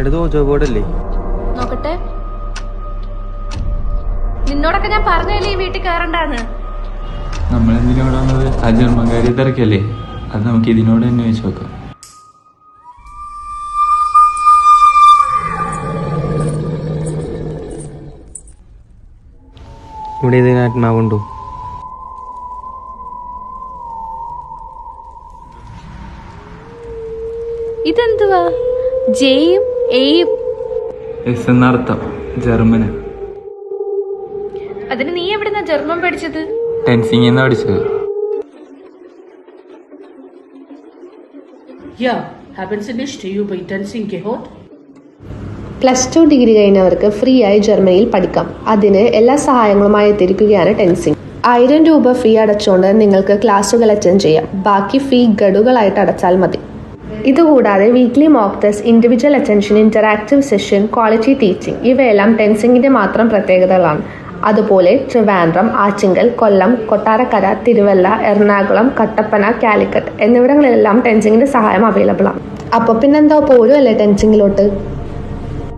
എടുത്തോ ജോബോർഡല്ലേ നോക്കട്ടെ. നിന്നോടൊക്കെ ഞാൻ പറഞ്ഞല്ലേ ഈ വീട്ടിൽ കയറണ്ടാന്ന്. നമ്മൾ എന്തിനോട് വന്നത്? ആ ജന്മകാരി തിരക്കല്ലേ, അത് നമുക്ക് ഇതിനോട് തന്നെ വെച്ച് നോക്കാം. ഇവിടെ ഇതിന് ആത്മാവുണ്ടോ? ഇതെന്തുവാ? ജെയും എയും എസ് എന്നർത്ഥം, ജർമ്മന്. അതിന് നീ എവിടുന്നാ ജർമ്മൻ പഠിച്ചത്? ടെൻസിങ് എന്ന് പഠിച്ചത്. Ja, haben Sie nicht über Tensing gehört? +2 degree കഴിഞ്ഞവർക്ക് ഫ്രീ ആയി ജർമ്മനിയിൽ പഠിക്കാം. അതിന് എല്ലാ സഹായങ്ങളുമായി എത്തിയിരിക്കുകയാണ് ടെൻസിങ്. 1000 രൂപ ഫീ അടച്ചുകൊണ്ട് നിങ്ങൾക്ക് ക്ലാസുകൾ അറ്റൻഡ് ചെയ്യാം. ബാക്കി ഫീ ഗഡുകളായിട്ട് അടച്ചാൽ മതി. ഇതുകൂടാതെ weekly mock test, individual attention, interactive session, quality teaching ഇവയെല്ലാം ടെൻസിങ്ങിന്റെ മാത്രം പ്രത്യേകതകളാണ്. അതുപോലെ ട്രിവാൻഡ്രം, ആറ്റിങ്ങൽ, കൊല്ലം, കൊട്ടാരക്കര, തിരുവല്ല, എറണാകുളം, കട്ടപ്പന, കാലിക്കറ്റ് എന്നിവിടങ്ങളിലെല്ലാം ടെൻസിങ്ങിന്റെ സഹായം അവൈലബിൾ ആണ്. അപ്പോൾ പിന്നെന്താ പോരും അല്ലേ ടെൻസിങ്ങിലോട്ട്.